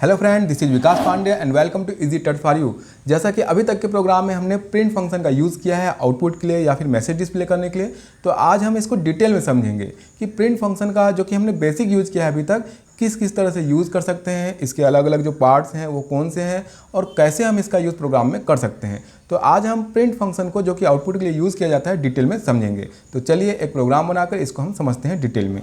Hello friend, this is Vikas Pandey and welcome to easy tut for you. जैसा कि अभी तक के प्रोग्राम में हमने प्रिंट फंक्शन का यूज़ किया है आउटपुट के लिए या फिर मैसेज डिस्प्ले करने के लिए, तो आज हम इसको डिटेल में समझेंगे कि प्रिंट फंक्शन का जो कि हमने बेसिक यूज़ किया है अभी तक, किस किस तरह से यूज़ कर सकते हैं, इसके अलग अलग जो पार्ट्स हैं वो कौन से हैं और कैसे हम इसका यूज़ प्रोग्राम में कर सकते हैं। तो आज हम प्रिंट फंक्शन को जो कि आउटपुट के लिए यूज़ किया जाता है डिटेल में समझेंगे। तो चलिए एक प्रोग्राम बनाकर इसको हम समझते हैं डिटेल में।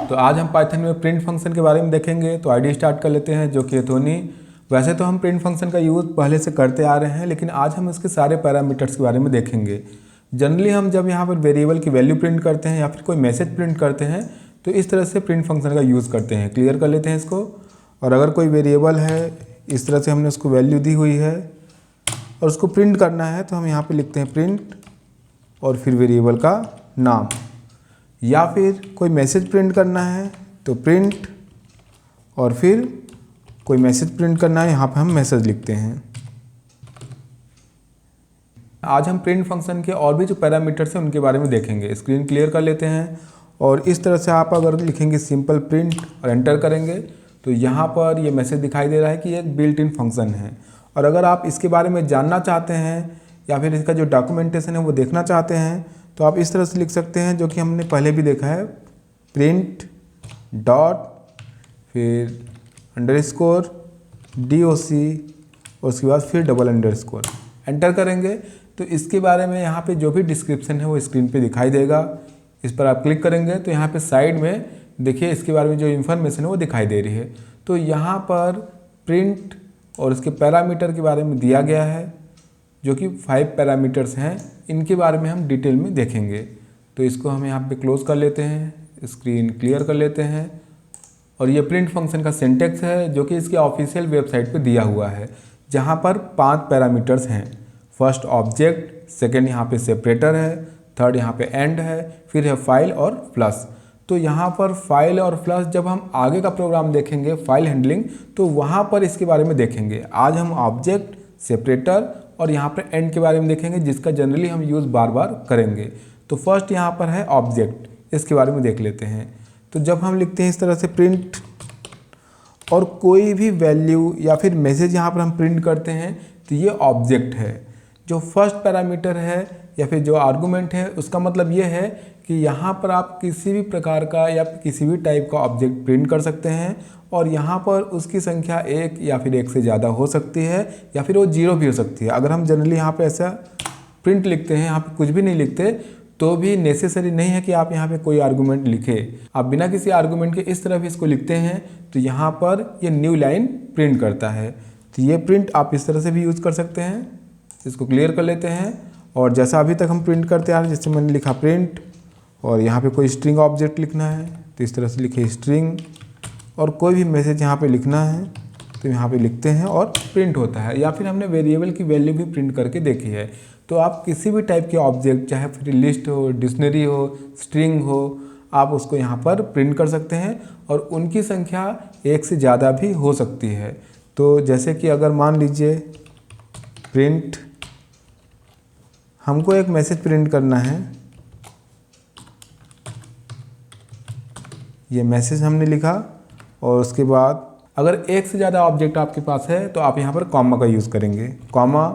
तो आज हम पाइथन में प्रिंट फंक्शन के बारे में देखेंगे। तो आईडी स्टार्ट कर लेते हैं जो कि एथोनी। वैसे तो हम प्रिंट फंक्शन का यूज़ पहले से करते आ रहे हैं, लेकिन आज हम इसके सारे पैरामीटर्स के बारे में देखेंगे। जनरली हम जब यहाँ पर वेरिएबल की वैल्यू प्रिंट करते हैं या फिर कोई मैसेज प्रिंट करते हैं तो इस तरह से प्रिंट फंक्शन का यूज़ करते हैं। क्लियर कर लेते हैं इसको। और अगर कोई वेरिएबल है, इस तरह से हमने उसको वैल्यू दी हुई है और उसको प्रिंट करना है, तो हम यहाँ पे लिखते हैं प्रिंट और फिर वेरिएबल का नाम। या फिर कोई मैसेज प्रिंट करना है तो प्रिंट और फिर कोई मैसेज प्रिंट करना है, यहाँ पे हम मैसेज लिखते हैं। आज हम प्रिंट फंक्शन के और भी जो पैरामीटर्स हैं उनके बारे में देखेंगे। स्क्रीन क्लियर कर लेते हैं और इस तरह से आप अगर लिखेंगे सिंपल प्रिंट और एंटर करेंगे तो यहाँ पर ये मैसेज दिखाई दे रहा है कि ये एक बिल्ट इन फंक्शन है। और अगर आप इसके बारे में जानना चाहते हैं या फिर इसका जो डॉक्यूमेंटेशन है वो देखना चाहते हैं तो आप इस तरह से लिख सकते हैं, जो कि हमने पहले भी देखा है, प्रिंट डॉट फिर अंडरस्कोर DOC और उसके बाद फिर डबल अंडरस्कोर। एंटर करेंगे तो इसके बारे में यहाँ पे जो भी डिस्क्रिप्शन है वो स्क्रीन पे दिखाई देगा। इस पर आप क्लिक करेंगे तो यहाँ पे साइड में देखिए इसके बारे में जो इन्फॉर्मेशन है वो दिखाई दे रही है। तो यहाँ पर प्रिंट और इसके पैरामीटर के बारे में दिया गया है, जो कि 5 पैरामीटर्स हैं। इनके बारे में हम डिटेल में देखेंगे। तो इसको हम यहाँ पे क्लोज कर लेते हैं, स्क्रीन क्लियर कर लेते हैं। और ये प्रिंट फंक्शन का सिंटेक्स है जो कि इसके ऑफिशियल वेबसाइट पे दिया हुआ है, जहाँ पर 5 पैरामीटर्स हैं। फर्स्ट ऑब्जेक्ट, सेकेंड यहाँ पे सेपरेटर है, थर्ड यहाँ पे एंड है, फिर है फाइल और प्लस। तो यहाँ पर फाइल और प्लस जब हम आगे का प्रोग्राम देखेंगे फाइल हैंडलिंग, तो वहाँ पर इसके बारे में देखेंगे। आज हम ऑब्जेक्ट, सेपरेटर और यहाँ पर एंड के बारे में देखेंगे, जिसका जनरली हम यूज़ बार बार करेंगे। तो फर्स्ट यहाँ पर है ऑब्जेक्ट, इसके बारे में देख लेते हैं। तो जब हम लिखते हैं इस तरह से प्रिंट और कोई भी वैल्यू या फिर मैसेज यहाँ पर हम प्रिंट करते हैं तो ये ऑब्जेक्ट है। जो फर्स्ट पैरामीटर है या फिर जो आर्गुमेंट है, उसका मतलब ये है कि यहाँ पर आप किसी भी प्रकार का या किसी भी टाइप का ऑब्जेक्ट प्रिंट कर सकते हैं और यहाँ पर उसकी संख्या 1 या फिर 1 से ज़्यादा हो सकती है या फिर वो 0 भी हो सकती है। अगर हम जनरली यहाँ पे ऐसा प्रिंट लिखते हैं, यहाँ पे कुछ भी नहीं लिखते, तो भी नेसेसरी नहीं है कि आप यहाँ पे कोई आर्गुमेंट लिखें। आप बिना किसी आर्गुमेंट के इस तरह भी इसको लिखते हैं तो यहाँ पर ये न्यू लाइन प्रिंट करता है। तो ये प्रिंट आप इस तरह से भी यूज़ कर सकते हैं। इसको क्लियर कर लेते हैं। और जैसा अभी तक हम प्रिंट करते आ रहे हैं, जैसे मैंने लिखा प्रिंट और यहाँ पे कोई स्ट्रिंग ऑब्जेक्ट लिखना है तो इस तरह से लिखे स्ट्रिंग, और कोई भी मैसेज यहाँ पे लिखना है तो यहाँ पे लिखते हैं और प्रिंट होता है। या फिर हमने वेरिएबल की वैल्यू भी प्रिंट करके देखी है। तो आप किसी भी टाइप के ऑब्जेक्ट, चाहे फिर लिस्ट हो, डिक्शनरी हो, स्ट्रिंग हो, आप उसको यहाँ पर प्रिंट कर सकते हैं और उनकी संख्या 1 से ज़्यादा भी हो सकती है। तो जैसे कि अगर मान लीजिए प्रिंट, हमको एक मैसेज प्रिंट करना है, ये मैसेज हमने लिखा और उसके बाद अगर 1 से ज़्यादा ऑब्जेक्ट आपके पास है तो आप यहाँ पर कॉमा का यूज़ करेंगे, कॉमा,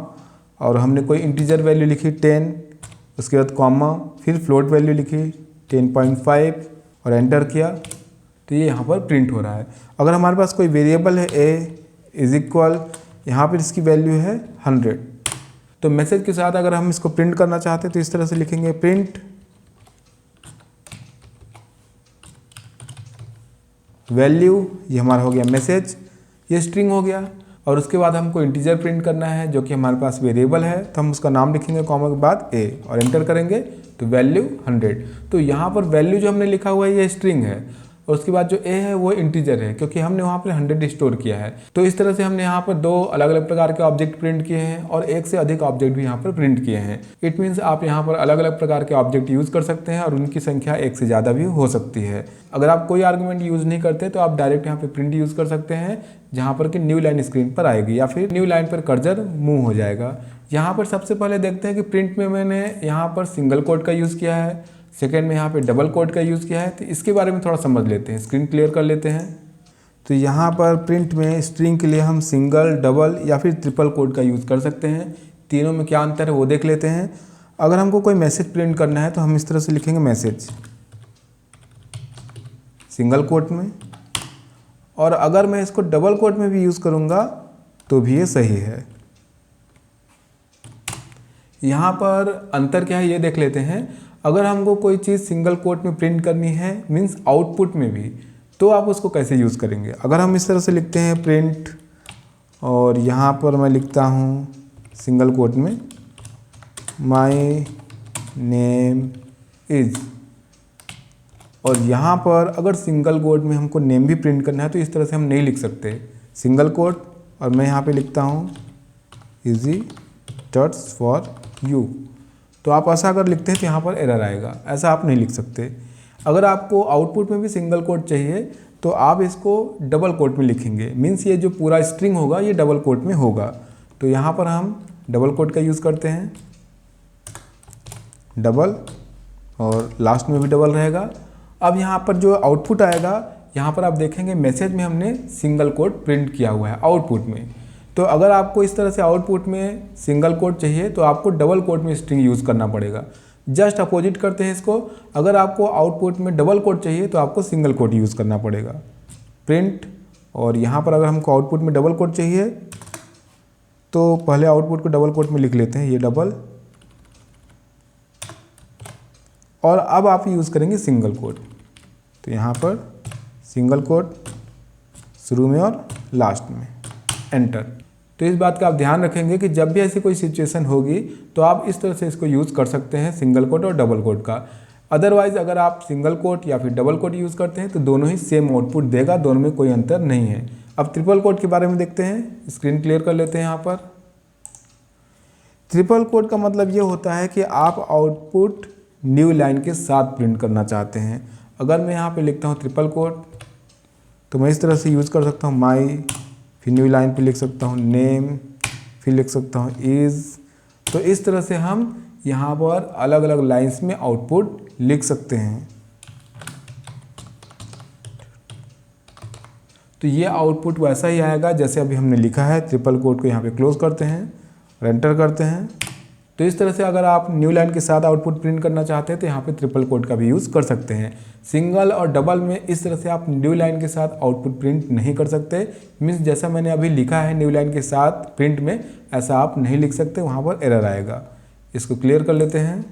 और हमने कोई इंटीजर वैल्यू लिखी 10, उसके बाद कॉमा, फिर फ्लोट वैल्यू लिखी 10.5 और एंटर किया तो ये यहाँ पर प्रिंट हो रहा है। अगर हमारे पास कोई वेरिएबल है a इज इक्वल, यहाँ पर इसकी वैल्यू है 100, तो मैसेज के साथ अगर हम इसको प्रिंट करना चाहते हैं तो इस तरह से लिखेंगे प्रिंट वैल्यू, ये हमारा हो गया मैसेज, ये स्ट्रिंग हो गया। और उसके बाद हमको इंटीजर प्रिंट करना है जो कि हमारे पास वेरिएबल है, तो हम उसका नाम लिखेंगे कॉमा के बाद a और एंटर करेंगे तो वैल्यू 100। तो यहाँ पर वैल्यू जो हमने लिखा हुआ है ये स्ट्रिंग है और उसके बाद जो a है वो इंटीजर है, क्योंकि हमने वहाँ पर 100 स्टोर किया है। तो इस तरह से हमने यहाँ पर 2 अलग अलग प्रकार के ऑब्जेक्ट प्रिंट किए हैं और 1 से अधिक ऑब्जेक्ट भी यहाँ पर प्रिंट किए हैं। इट मीन्स आप यहाँ पर अलग अलग प्रकार के ऑब्जेक्ट यूज़ कर सकते हैं और उनकी संख्या 1 से ज़्यादा भी हो सकती है। अगर आप कोई आर्गुमेंट यूज़ नहीं करते तो आप डायरेक्ट यहाँ पे प्रिंट यूज़ कर सकते हैं, जहाँ पर कि न्यू लाइन स्क्रीन पर आएगी या फिर न्यू लाइन पर कर्सर मूव हो जाएगा। यहाँ पर सबसे पहले देखते हैं कि प्रिंट में मैंने यहाँ पर सिंगल कोट का यूज़ किया है, सेकेंड में यहाँ पे डबल कोट का यूज़ किया है। तो इसके बारे में थोड़ा समझ लेते हैं। स्क्रीन क्लियर कर लेते हैं। तो यहाँ पर प्रिंट में स्ट्रिंग के लिए हम सिंगल, डबल या फिर ट्रिपल कोट का यूज़ कर सकते हैं। तीनों में क्या अंतर है वो देख लेते हैं। अगर हमको कोई मैसेज प्रिंट करना है तो हम इस तरह से लिखेंगे मैसेज सिंगल कोट में, और अगर मैं इसको डबल कोट में भी यूज़ करूँगा तो भी ये सही है। यहाँ पर अंतर क्या है ये देख लेते हैं। अगर हमको कोई चीज़ सिंगल कोट में प्रिंट करनी है मीन्स आउटपुट में भी, तो आप उसको कैसे यूज़ करेंगे। अगर हम इस तरह से लिखते हैं प्रिंट, और यहाँ पर मैं लिखता हूँ सिंगल कोट में माई नेम इज़, और यहाँ पर अगर सिंगल कोट में हमको नेम भी प्रिंट करना है तो इस तरह से हम नहीं लिख सकते। सिंगल कोट और मैं यहाँ पे लिखता हूँ इजी टट्स फॉर यू, तो आप ऐसा अगर लिखते हैं तो यहाँ पर एरर आएगा, ऐसा आप नहीं लिख सकते। अगर आपको आउटपुट में भी सिंगल कोट चाहिए तो आप इसको डबल कोट में लिखेंगे, मीन्स ये जो पूरा स्ट्रिंग होगा ये डबल कोट में होगा। तो यहाँ पर हम डबल कोट का यूज़ करते हैं, डबल, और लास्ट में भी डबल रहेगा। अब यहाँ पर जो आउटपुट आएगा, यहाँ पर आप देखेंगे मैसेज में हमने सिंगल कोट प्रिंट किया हुआ है आउटपुट में। तो अगर आपको इस तरह से आउटपुट में सिंगल कोट चाहिए तो आपको डबल कोट में स्ट्रिंग यूज़ करना पड़ेगा। जस्ट अपोजिट करते हैं इसको, अगर आपको आउटपुट में डबल कोट चाहिए तो आपको सिंगल कोट यूज़ करना पड़ेगा प्रिंट। और यहाँ पर अगर हमको आउटपुट में डबल कोट चाहिए तो पहले आउटपुट को डबल कोट में लिख लेते हैं, ये डबल, और अब आप यूज़ करेंगे सिंगल कोट। तो यहाँ पर सिंगल कोट शुरू में और लास्ट में, एंटर। तो इस बात का आप ध्यान रखेंगे कि जब भी ऐसी कोई सिचुएशन होगी तो आप इस तरह से इसको यूज़ कर सकते हैं, सिंगल कोट और डबल कोट का। अदरवाइज़ अगर आप सिंगल कोट या फिर डबल कोट यूज़ करते हैं तो दोनों ही सेम आउटपुट देगा, दोनों में कोई अंतर नहीं है। अब ट्रिपल कोट के बारे में देखते हैं, स्क्रीन क्लियर कर लेते हैं। यहाँ पर ट्रिपल कोट का मतलब ये होता है कि आप आउटपुट न्यू लाइन के साथ प्रिंट करना चाहते हैं। अगर मैं यहाँ पे लिखता हूँ ट्रिपल कोट तो मैं इस तरह से यूज़ कर सकता हूँ माई, फिर न्यू लाइन पे लिख सकता हूँ नेम, फिर लिख सकता हूँ इज़। तो इस तरह से हम यहाँ पर अलग अलग लाइंस में आउटपुट लिख सकते हैं। तो ये आउटपुट वैसा ही आएगा जैसे अभी हमने लिखा है। ट्रिपल कोट को यहाँ पे क्लोज करते हैं और एंटर करते हैं। तो इस तरह से अगर आप न्यू लाइन के साथ आउटपुट प्रिंट करना चाहते हैं तो यहाँ पे ट्रिपल कोट का भी यूज़ कर सकते हैं। सिंगल और डबल में इस तरह से आप न्यू लाइन के साथ आउटपुट प्रिंट नहीं कर सकते, मीन्स जैसा मैंने अभी लिखा है न्यू लाइन के साथ प्रिंट में, ऐसा आप नहीं लिख सकते, वहाँ पर एरर आएगा। इसको क्लियर कर लेते हैं।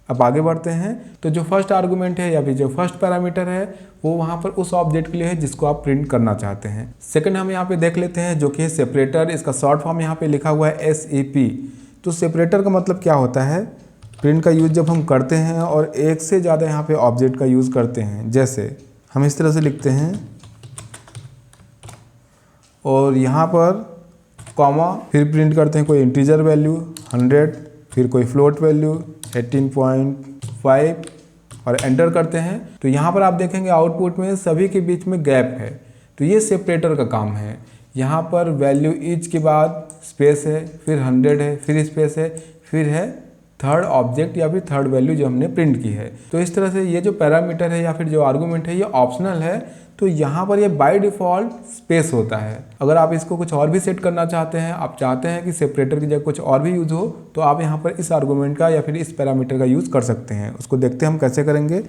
अब आगे बढ़ते हैं। तो जो फर्स्ट आर्गूमेंट है या फिर जो फर्स्ट पैरामीटर है वो वहाँ पर उस ऑब्जेक्ट के लिए है जिसको आप प्रिंट करना चाहते हैं। सेकंड हम यहाँ पे देख लेते हैं जो कि है सेपरेटर। इसका शॉर्ट फॉर्म यहाँ पे लिखा हुआ है SEP। तो सेपरेटर का मतलब क्या होता है, प्रिंट का यूज़ जब हम करते हैं और एक से ज़्यादा यहाँ पे ऑब्जेक्ट का यूज़ करते हैं, जैसे हम इस तरह से लिखते हैं और यहाँ पर कॉमा, फिर प्रिंट करते हैं कोई इंटीजर वैल्यू 100, फिर कोई फ्लोट वैल्यू 18.5 और एंटर करते हैं। तो यहाँ पर आप देखेंगे आउटपुट में सभी के बीच में गैप है। तो ये सेपरेटर का काम है। यहाँ पर वैल्यू ईच के बाद स्पेस है, फिर 100 है, फिर स्पेस है, फिर है थर्ड ऑब्जेक्ट या फिर थर्ड वैल्यू जो हमने प्रिंट की है। तो इस तरह से ये जो पैरामीटर है या फिर जो आर्गूमेंट है ये ऑप्शनल है। तो यहाँ पर ये बाय डिफ़ॉल्ट स्पेस होता है। अगर आप इसको कुछ और भी सेट करना चाहते हैं, आप चाहते हैं कि सेपरेटर की जगह कुछ और भी यूज़ हो, तो आप यहाँ पर इस आर्गूमेंट का या फिर इस पैरामीटर का यूज़ कर सकते हैं। उसको देखते हैं हम कैसे करेंगे।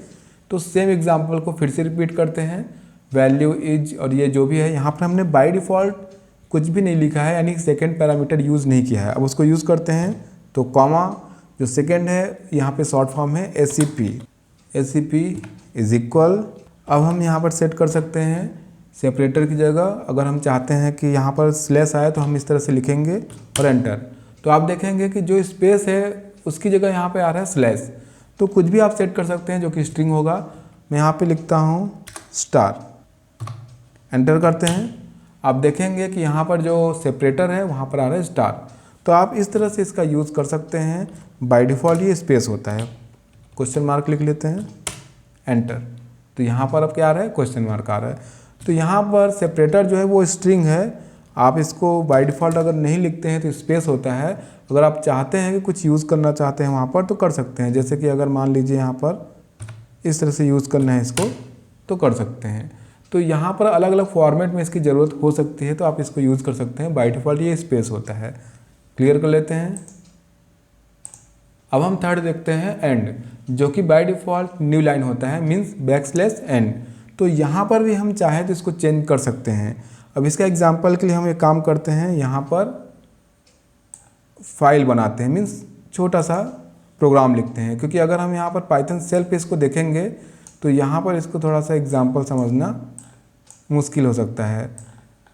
तो सेम एग्जाम्पल को फिर से रिपीट करते हैं। वैल्यू इज और ये जो भी है यहाँ पर हमने बाय डिफ़ॉल्ट कुछ भी नहीं लिखा है, यानी सेकेंड पैरामीटर यूज़ नहीं किया है। अब उसको यूज़ करते हैं। तो कॉमा जो सेकेंड है यहाँ पे शॉर्ट फॉर्म है SCP इज इक्वल। अब हम यहाँ पर सेट कर सकते हैं सेपरेटर की जगह अगर हम चाहते हैं कि यहाँ पर स्लैश आए तो हम इस तरह से लिखेंगे और एंटर। तो आप देखेंगे कि जो स्पेस है उसकी जगह यहाँ पे आ रहा है स्लैश। तो कुछ भी आप सेट कर सकते हैं जो कि स्ट्रिंग होगा। मैं यहाँ पे लिखता हूँ स्टार, एंटर करते हैं। आप देखेंगे कि यहाँ पर जो सेपरेटर है वहाँ पर आ रहा है स्टार। तो आप इस तरह से इसका यूज़ कर सकते हैं। बाय डिफ़ॉल्ट ये स्पेस होता है। क्वेश्चन मार्क लिख लेते हैं, एंटर। तो यहाँ पर अब क्या आ रहा है, क्वेश्चन मार्क आ रहा है। तो यहाँ पर सेपरेटर जो है वो स्ट्रिंग है। आप इसको बाय डिफ़ॉल्ट अगर नहीं लिखते हैं तो स्पेस होता है। अगर आप चाहते हैं कि कुछ यूज़ करना चाहते हैं वहाँ पर तो कर सकते हैं। जैसे कि अगर मान लीजिए यहाँ पर इस तरह से यूज़ करना है इसको तो कर सकते हैं। तो यहाँ पर अलग अलग फॉर्मेट में इसकी ज़रूरत हो सकती है, तो आप इसको यूज़ कर सकते हैं। बाय डिफ़ॉल्ट ये स्पेस होता है। क्लियर कर लेते हैं। अब हम थर्ड देखते हैं एंड, जो कि बाय डिफ़ॉल्ट न्यू लाइन होता है, मीन्स बैकस्लैश एंड। तो यहाँ पर भी हम चाहें तो इसको चेंज कर सकते हैं। अब इसका एग्जांपल के लिए हम एक काम करते हैं, यहाँ पर फाइल बनाते हैं, मीन्स छोटा सा प्रोग्राम लिखते हैं, क्योंकि अगर हम यहाँ पर पाइथन सेल पे इसको देखेंगे तो यहाँ पर इसको थोड़ा सा एग्जांपल समझना मुश्किल हो सकता है।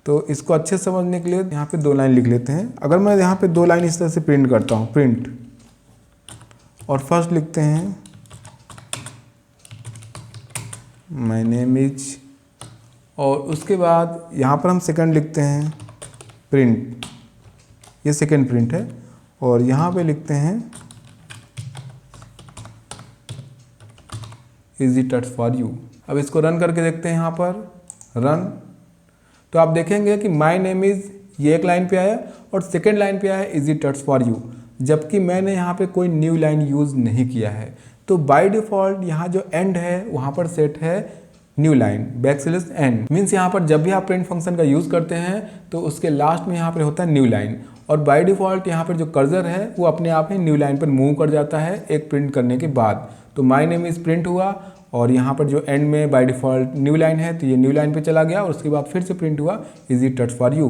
तो इसको अच्छे से समझने के लिए यहाँ पे 2 लाइन लिख लेते हैं। अगर मैं यहाँ पे 2 लाइन इस तरह से प्रिंट करता हूँ, प्रिंट, और फर्स्ट लिखते हैं माय नेम इज, और उसके बाद यहाँ पर हम सेकंड लिखते हैं प्रिंट, ये सेकंड प्रिंट है, और यहाँ पे लिखते हैं इजी टच फॉर यू। अब इसको रन करके देखते हैं, यहाँ पर रन, तो आप देखेंगे कि माय नेम इज़ ये एक लाइन पे आया और सेकंड लाइन पे आया इजी टच फॉर यू, जबकि मैंने यहाँ पे कोई न्यू लाइन यूज़ नहीं किया है। तो बाय डिफ़ॉल्ट यहाँ जो एंड है वहाँ पर सेट है new line, backslash and, means यहाँ पर जब भी आप प्रिंट फंक्शन का यूज़ करते हैं तो उसके लास्ट में यहाँ पर होता है न्यू लाइन, और बाय डिफ़ॉल्ट यहाँ पर जो कर्सर है वो अपने आप ही न्यू लाइन पर मूव कर जाता है एक प्रिंट करने के बाद। तो माय नेम इज़ प्रिंट हुआ और यहाँ पर जो एंड में बाय डिफ़ॉल्ट न्यू लाइन है तो ये न्यू लाइन पे चला गया और उसके बाद फिर से प्रिंट हुआ इजी टच फॉर यू।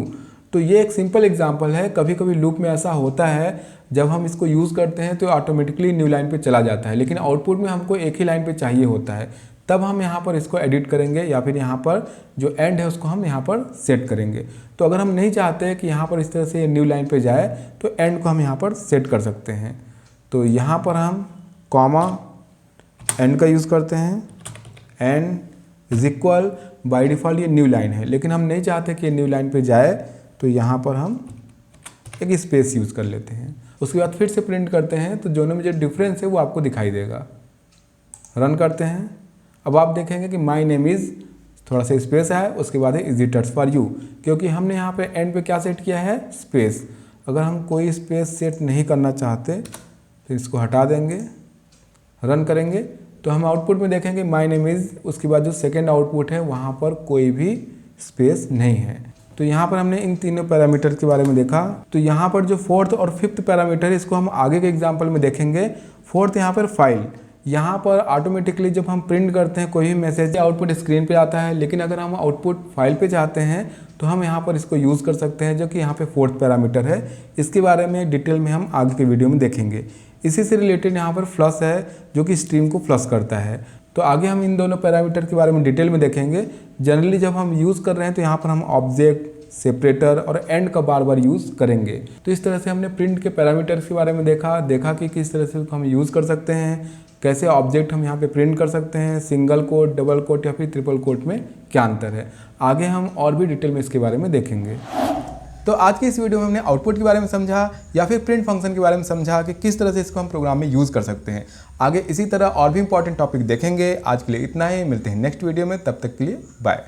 तो ये एक सिंपल एग्जांपल है। कभी कभी लूप में ऐसा होता है, जब हम इसको यूज़ करते हैं तो ऑटोमेटिकली न्यू लाइन पे चला जाता है, लेकिन आउटपुट में हमको एक ही लाइन पे चाहिए होता है, तब हम यहाँ पर इसको एडिट करेंगे या फिर यहाँ पर जो एंड है उसको हम यहाँ पर सेट करेंगे। तो अगर हम नहीं चाहते कि यहाँ पर इस तरह से न्यू लाइन पे जाए तो एंड को हम यहाँ पर सेट कर सकते हैं। तो यहाँ पर हम कॉमा एंड का यूज़ करते हैं, and is equal, by default ये न्यू लाइन है लेकिन हम नहीं चाहते कि ये न्यू लाइन पे जाए, तो यहाँ पर हम एक स्पेस यूज़ कर लेते हैं। उसके बाद फिर से प्रिंट करते हैं तो दोनों में जो डिफरेंस है वो आपको दिखाई देगा। रन करते हैं। अब आप देखेंगे कि माय नेम इज़ थोड़ा सा स्पेस है, उसके बाद है इजी टच फॉर यू, क्योंकि हमने यहाँ पे एंड पे क्या सेट किया है, स्पेस। अगर हम कोई स्पेस सेट नहीं करना चाहते तो इसको हटा देंगे, रन करेंगे तो हम आउटपुट में देखेंगे माय नेम इज़, उसके बाद जो सेकेंड आउटपुट है वहाँ पर कोई भी स्पेस नहीं है। तो यहाँ पर हमने इन तीनों पैरामीटर के बारे में देखा। तो यहाँ पर जो फोर्थ और फिफ्थ पैरामीटर है इसको हम आगे के एग्जाम्पल में देखेंगे। फोर्थ यहाँ पर फाइल, यहाँ पर ऑटोमेटिकली जब हम प्रिंट करते हैं कोई भी मैसेज आउटपुट स्क्रीन पे आता है, लेकिन अगर हम आउटपुट फाइल पे चाहते हैं तो हम यहाँ पर इसको यूज़ कर सकते हैं, जो कि यहाँ पे फोर्थ पैरामीटर है। इसके बारे में डिटेल में हम आगे के वीडियो में देखेंगे। इसी से रिलेटेड यहाँ पर फ्लश है, जो कि स्ट्रीम को फ्लश करता है। तो आगे हम इन दोनों पैरामीटर के बारे में डिटेल में देखेंगे। जनरली जब हम यूज़ कर रहे हैं तो यहाँ पर हम ऑब्जेक्ट, सेपरेटर और एंड का बार बार यूज़ करेंगे। तो इस तरह से हमने प्रिंट के पैरामीटर्स के बारे में देखा कि किस तरह से हम यूज़ कर सकते हैं, कैसे ऑब्जेक्ट हम यहाँ पे प्रिंट कर सकते हैं, सिंगल कोट, डबल कोट या फिर ट्रिपल कोट में क्या अंतर है। आगे हम और भी डिटेल में इसके बारे में देखेंगे। तो आज की इस वीडियो में हमने आउटपुट के बारे में समझा या फिर प्रिंट फंक्शन के बारे में समझा कि किस तरह से इसको हम प्रोग्राम में यूज़ कर सकते हैं। आगे इसी तरह और भी इंपॉर्टेंट टॉपिक देखेंगे। आज के लिए इतना ही, मिलते हैं नेक्स्ट वीडियो में, तब तक के लिए बाय।